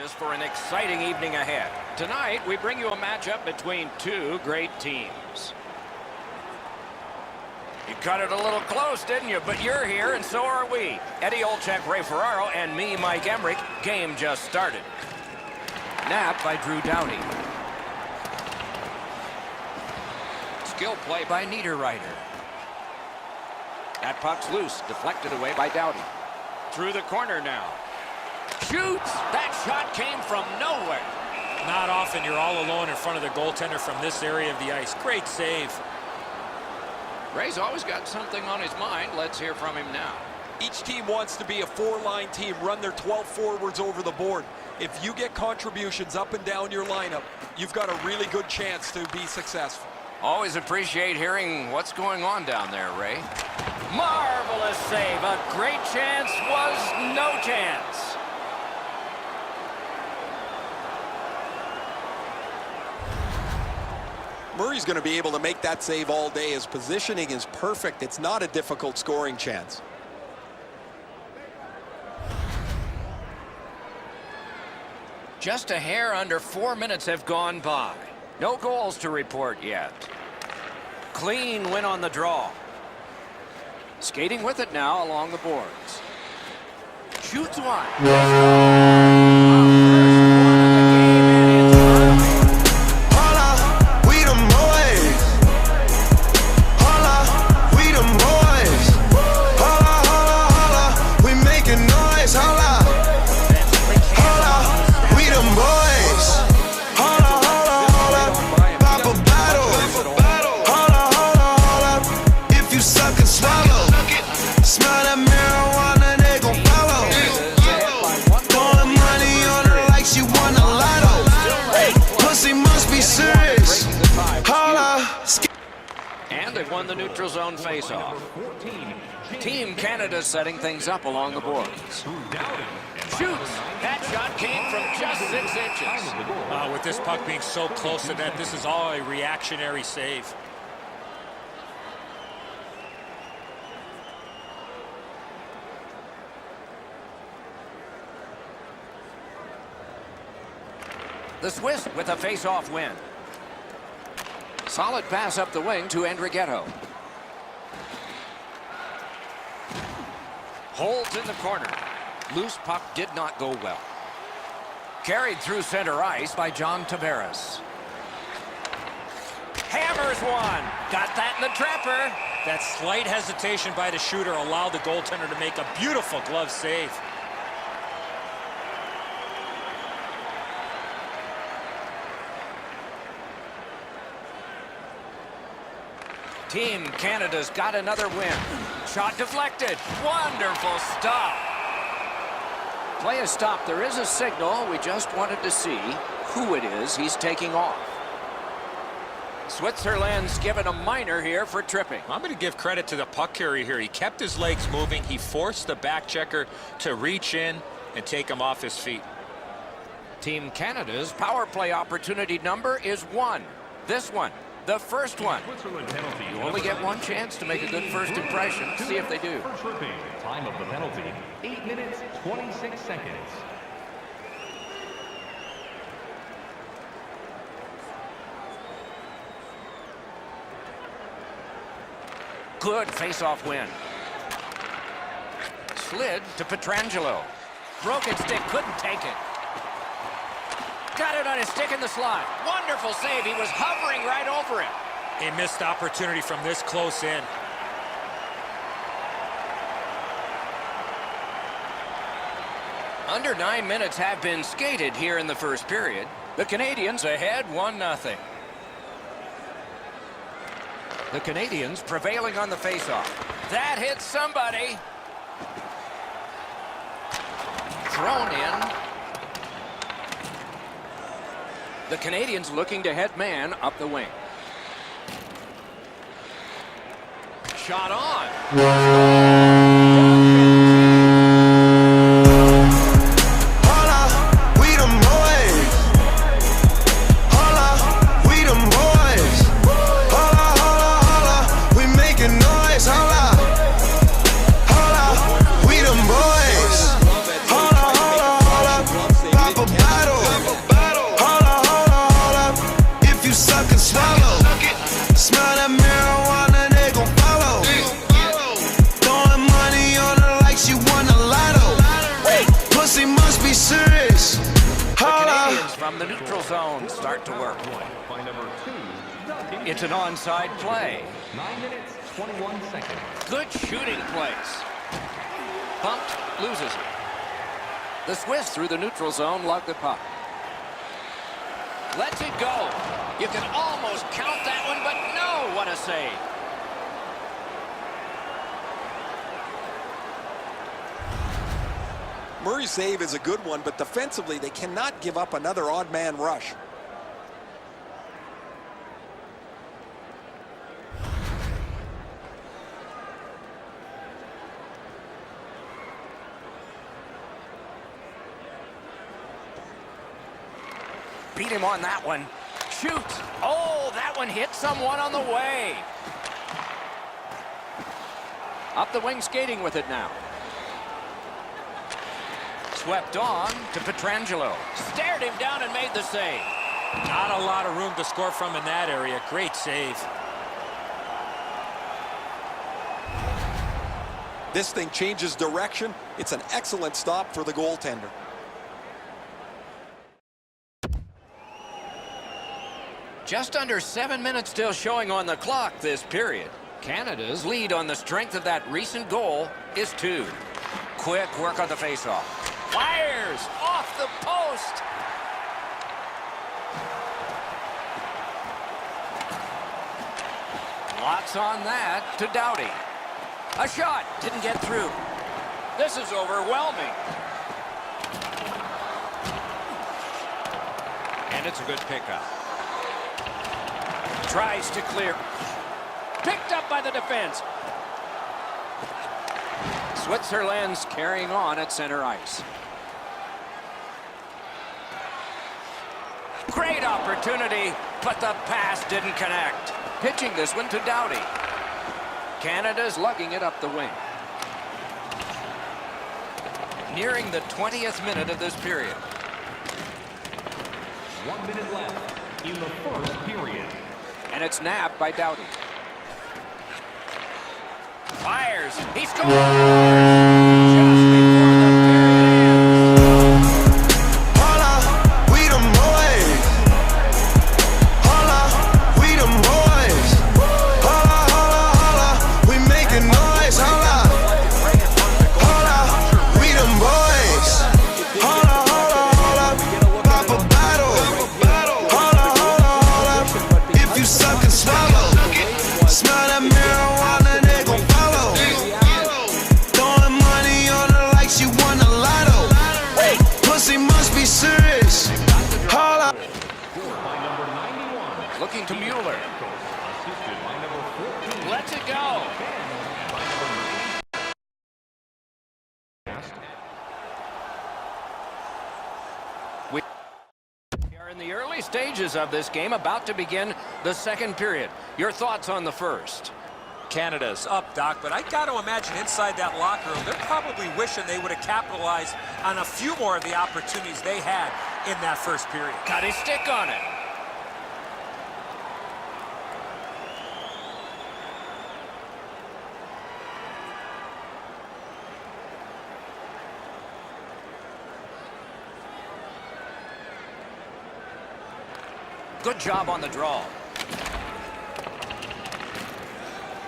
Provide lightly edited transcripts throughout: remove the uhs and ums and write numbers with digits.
us for an exciting evening ahead. Tonight, we bring you a matchup between two great teams. You cut it a little close, didn't you? But you're here, and so are we. Nhl18, Ray Ferraro, and me, Mike Emmerich. Game just started. Nap by Drew Downey. Skill play by Niederreiter. That puck's loose, deflected away by Doughty. Through the corner now. Shoots! That shot came from nowhere. Not often you're all alone in front of the goaltender from this area of the ice. Great save. Ray's always got something on his mind. Let's hear from him now. Each team wants to be a four-line team, run their 12 forwards over the board. If you get contributions up and down your lineup, you've got a really good chance to be successful. Always appreciate hearing what's going on down there, Ray. Marvelous save. A great chance was no chance. Murray's going to be able to make that save all day. His positioning is perfect. It's not a difficult scoring chance. Just a hair under 4 minutes have gone by. No goals to report yet. Clean win on the draw. Skating with it now along the boards. Shoots one. And they've won the neutral zone faceoff. Team Canada setting things up along the boards. Shoots. That shot came from just 6 inches. With this puck being so close to net, this is all a reactionary save. The Swiss with a face-off win. Solid pass up the wing to Andrighetto. Holds in the corner. Loose puck did not go well. Carried through center ice by John Tavares. Hammers one. Got that in the trapper. That slight hesitation by the shooter allowed the goaltender to make a beautiful glove save. Team Canada's got another win. Shot deflected. Wonderful stop. Play is stopped. There is a signal. We just wanted to see who it is he's taking off. Switzerland's given a minor here for tripping. I'm going to give credit to the puck carrier here. He kept his legs moving. He forced the back checker to reach in and take him off his feet. Team Canada's power play opportunity number is 1. This one. The first one. You only get one chance to make a good first impression. See if they do. Time of the penalty, 8 minutes, 26 seconds. Good face-off win. Slid to Pietrangelo. Broken stick, couldn't take it. Got it on his stick in the slot. Wonderful save. He was hovering right over it. A missed opportunity from this close in. Under 9 minutes have been skated here in the first period. The Canadians ahead 1-0. The Canadians prevailing on the faceoff. That hits somebody. Thrown in. The Canadians looking to head man up the wing. Shot on. Papa battle. Hold up, hold up, hold up. If you suck and swallow, smell that marijuana, they gon' follow. Throwing money on her like she won the lotto. Pussy must be serious. Hold up. Canadians from the neutral zone start to work. By number 2, It's an onside play. 9 minutes, 21 seconds. Good shooting place. Bumped, loses it. The Swiss through the neutral zone lug the puck. Lets it go. You can almost count that one, but no, what a save. Murray's save is a good one, but defensively, they cannot give up another odd man rush. Beat him on that one. Shoots. Oh, that one hit someone on the way. Up the wing skating with it now. Swept on to Pietrangelo. Stared him down and made the save. Not a lot of room to score from in that area. Great save. This thing changes direction. It's an excellent stop for the goaltender. Just under 7 minutes still showing on the clock this period. Canada's lead on the strength of that recent goal is 2. Quick work on the faceoff. Fires off the post. Lots on that to Doughty. A shot didn't get through. This is overwhelming. And it's a good pickup. Tries to clear. Picked up by the defense. Switzerland's carrying on at center ice. Great opportunity, but the pass didn't connect. Pitching this one to Doughty. Canada's lugging it up the wing. Nearing the 20th minute of this period. 1 minute left in the first period. And it's nabbed by Doughty. Fires. He scores! Just before the period ends. Hold up, we them boys. Hold up, we them boys. Hold up, hold up, hold up. We making noise. Hold up. Hold up, we them boys. Hold up, hold up, hold up. Pop a battle. Hold up, hold up, hold up. If you suck and swallow, smell that marijuana, they gon' follow. Throwing money on her like she won the lotto. Pussy must be serious. Hold up. By number 91. Looking to Mueller. Assisted by number 14. Lets it go. We are in the early stages of this game, about to begin the second period. Your thoughts on the first? Canada's up, Doc, but I got to imagine inside that locker room, they're probably wishing they would have capitalized on a few more of the opportunities they had in that first period. Got his stick on it. Good job on the draw.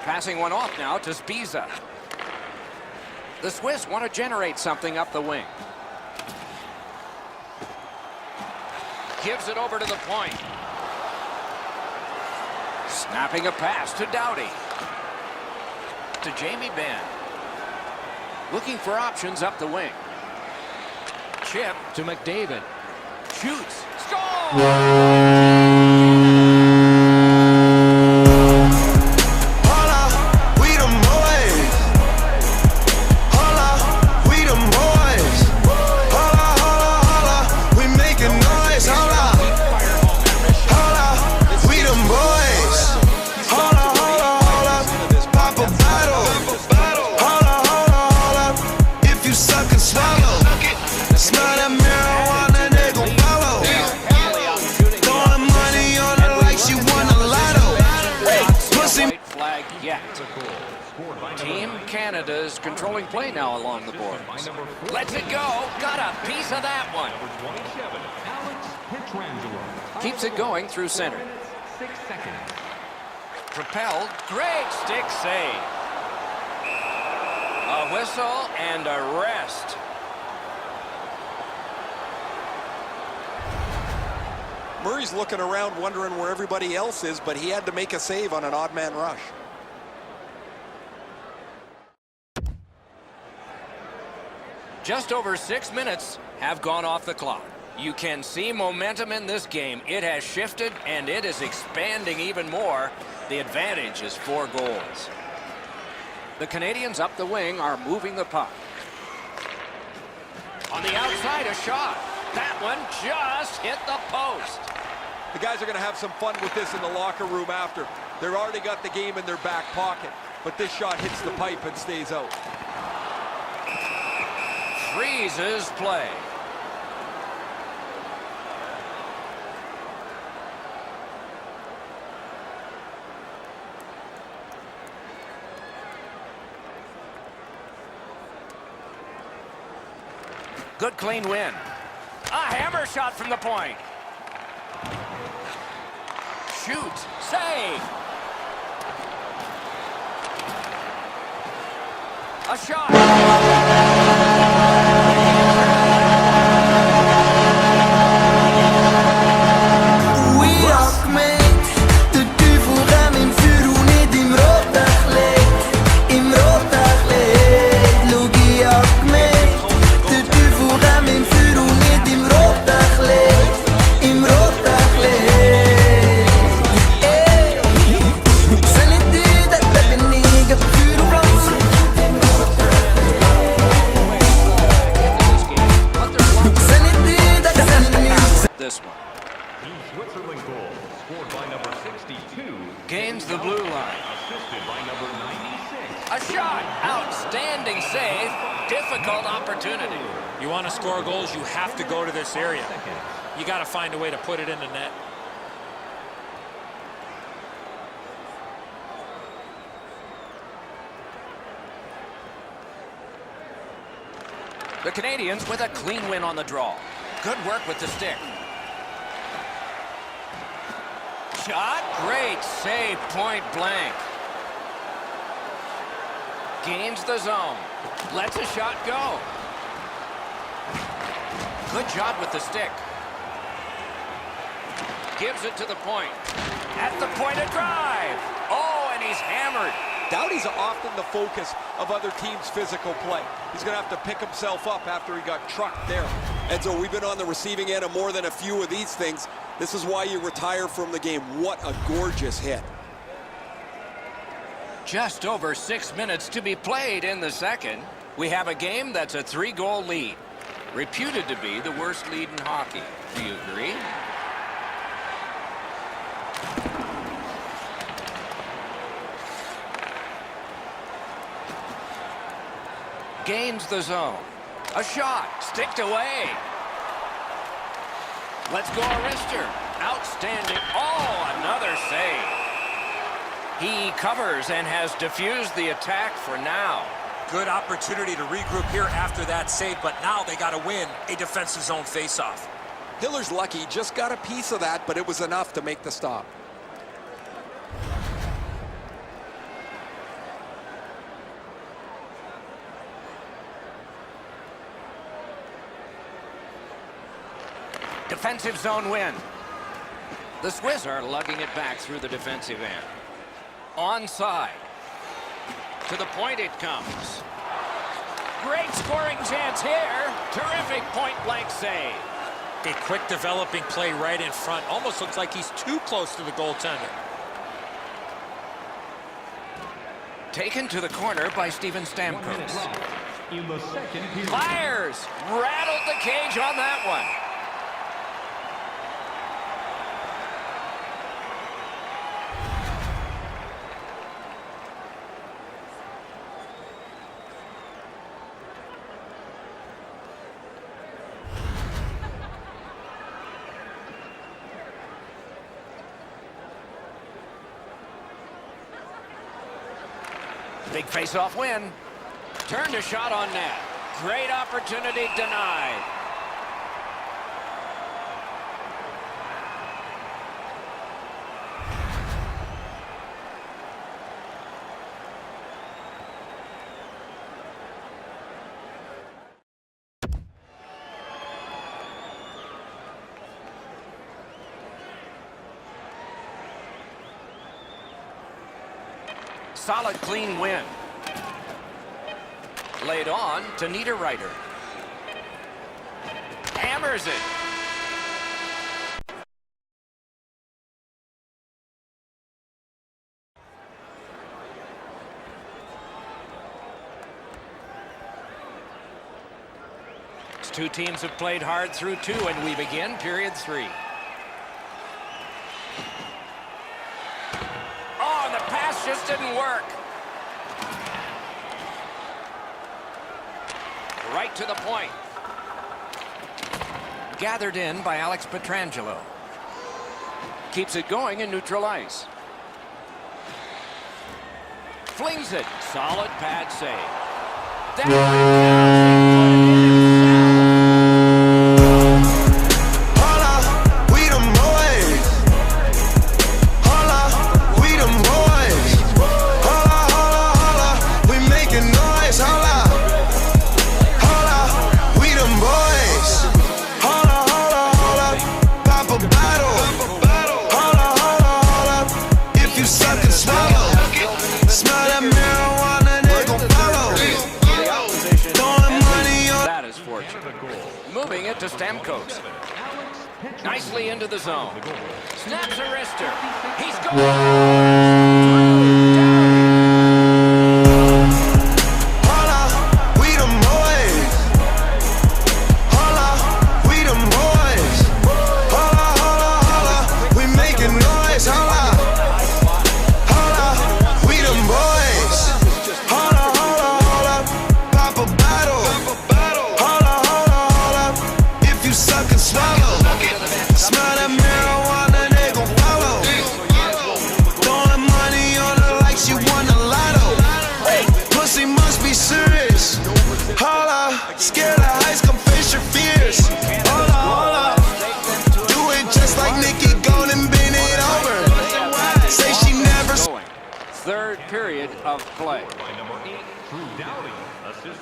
Passing one off now to Spiza. The Swiss want to generate something up the wing. Gives it over to the point. Snapping a pass to Doughty. To Jamie Benn. Looking for options up the wing. Chip to McDavid. Shoots. Score! Smell that marijuana, they gon' controlling play now along the board. Lets it go. Got a piece of that one. Keeps it going through center. 6 seconds. Propelled. Great stick save. A whistle and a rest. Murray's looking around wondering where everybody else is, but he had to make a save on an odd man rush. Just over 6 minutes have gone off the clock. You can see momentum in this game. It has shifted and it is expanding even more. The advantage is 4 goals. The Canadians up the wing are moving the puck. On the outside, a shot. That one just hit the post. The guys are going to have some fun with this in the locker room after. They've already got the game in their back pocket, but this shot hits the pipe and stays out. Freezes play. Good clean win. A hammer shot from the point. Shoot. Save. A shot. This one. The Switzerland goal, scored by number 62. Gains the blue line. Assisted by number 96. A shot. Outstanding save. Difficult opportunity. You want to score goals, you have to go to this area. You got to find a way to put it in the net. The Canadians with a clean win on the draw. Good work with the stick. Shot. Great save, point blank. Gains the zone. Lets a shot go. Good job with the stick. Gives it to the point. At the point, a drive. Oh, and he's hammered. Doughty's often the focus of other teams' physical play. He's going to have to pick himself up after he got trucked there. And so we've been on the receiving end of more than a few of these things. This is why you retire from the game. What a gorgeous hit. Just over 6 minutes to be played in the second. We have a game that's a 3-goal lead. Reputed to be the worst lead in hockey. Do you agree? Gains the zone. A shot. Sticked away. Let's go, a wrister. Outstanding. Oh, another save. He covers and has diffused the attack for now. Good opportunity to regroup here after that save, but now they got to win a defensive zone faceoff. Hiller's lucky, just got a piece of that, but it was enough to make the stop. Defensive zone win. The Swiss are lugging it back through the defensive end. Onside. To the point it comes. Great scoring chance here. Terrific point-blank save. A quick developing play right in front. Almost looks like he's too close to the goaltender. Taken to the corner by Steven 1 minute Stamkos. left in the second period. Fires. Rattled the cage on that one. Big face-off win. Turned a shot on net. Great opportunity denied. Solid, clean win. Laid on to Nhl18. Hammers it. These two teams have played hard through two, and we begin period 3. Oh, and the pass just didn't work. Right to the point. Gathered in by Alex Pietrangelo. Keeps it going in neutral ice. Flings it. Solid pad save. That one counts. He put it in himself. Moving it to Stamkos. Nicely into the zone. Snaps a wrister. He's going. Third period of play.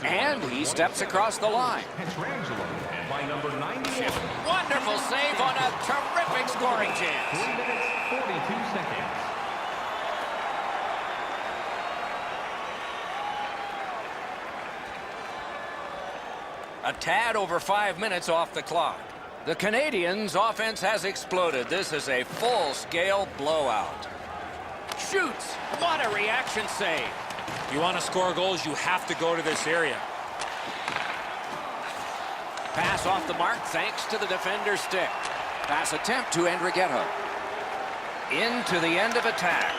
And he steps across the line. Wonderful save on a terrific scoring chance. 3 minutes, 42 seconds. A tad over 5 minutes off the clock. The Canadiens' offense has exploded. This is a full-scale blowout. Shoots. What a reaction save. You want to score goals, you have to go to this area. Pass off the mark thanks to the defender's stick. Pass attempt to Nhl18. Into the end of attack.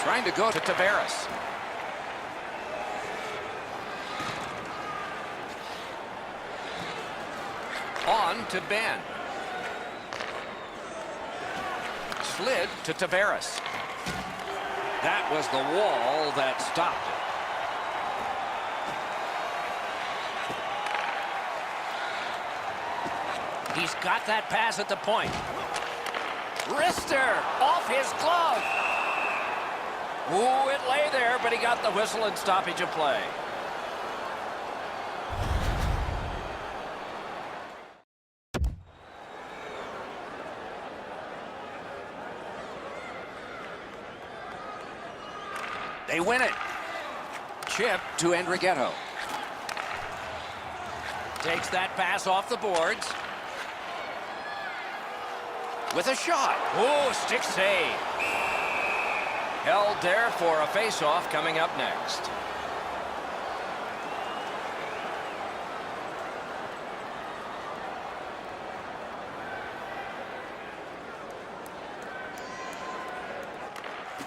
Trying to go to Tavares. On to Ben. Slid to Tavares. That was the wall that stopped it. He's got that pass at the point. Wrister off his glove. Ooh, it lay there, but he got the whistle and stoppage of play. They win it. Chip to Nhl18. Takes that pass off the boards. With a shot. Oh, stick save. Held there for a face-off coming up next.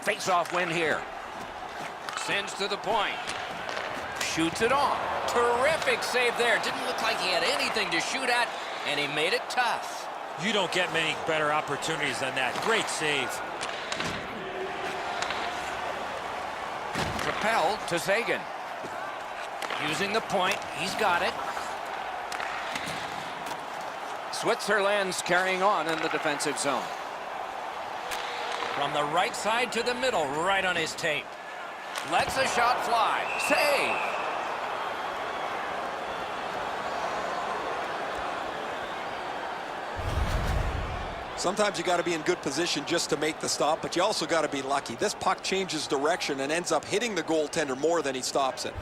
Face-off win here. Sends to the point. Shoots it on. Terrific save there. Didn't look like he had anything to shoot at, and he made it tough. You don't get many better opportunities than that. Great save. Rappel to Sagan. Using the point, he's got it. Switzerland's carrying on in the defensive zone. From the right side to the middle, right on his tape. Lets a shot fly. Save! Sometimes you got to be in good position just to make the stop, but you also got to be lucky. This puck changes direction and ends up hitting the goaltender more than he stops it.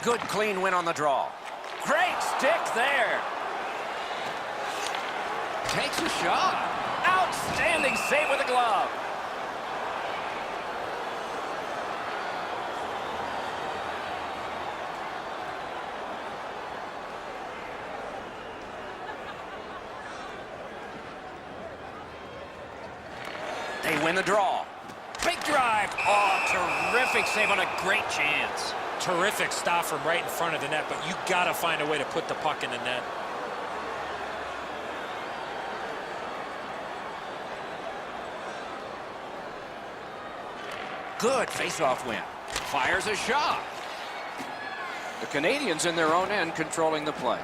Good clean win on the draw. Great stick there. Takes a shot. Outstanding save with a glove. They win the draw. Big drive. Oh, terrific save on a great chance. Terrific stop from right in front of the net, but you got to find a way to put the puck in the net. Good face-off win. Fires a shot. The Canadians in their own end controlling the play.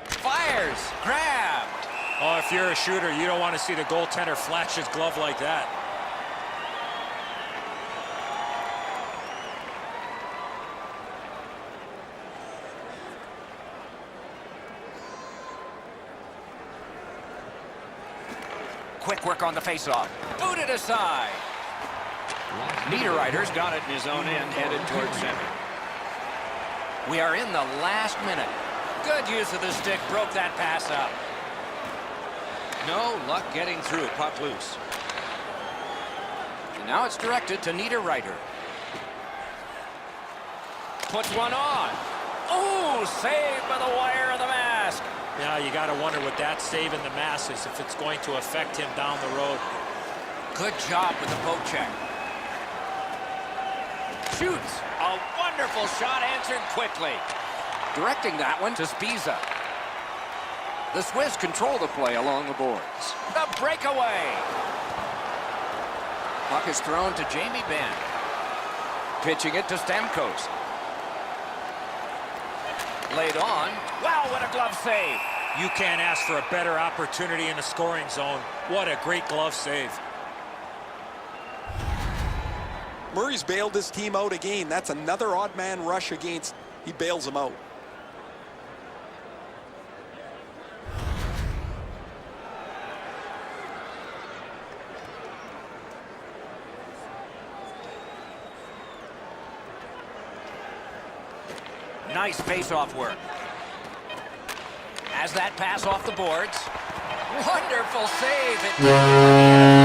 Fires. Grabbed. Oh, if you're a shooter, you don't want to see the goaltender flash his glove like that. Quick work on the faceoff. Booted aside. Niederreiter's got it in his own end, headed towards center. We are in the last minute. Good use of the stick, broke that pass up. No luck getting through, puck loose. And now it's directed to Niederreiter. Puts one on. Ooh, saved by the wire of the mask. Now you got to wonder what that save in the mass is, if it's going to affect him down the road. Good job with the poke check. Shoots. A wonderful shot answered quickly. Directing that one to Spiza. The Swiss control the play along the boards. The breakaway. Puck is thrown to Jamie Benn. Pitching it to Stamkos. Laid on. Wow, what a glove save. You can't ask for a better opportunity in the scoring zone. What a great glove save. Murray's bailed his team out again. That's another odd man rush against. He bails him out. Nice face-off work. As that pass off the boards. Wonderful save.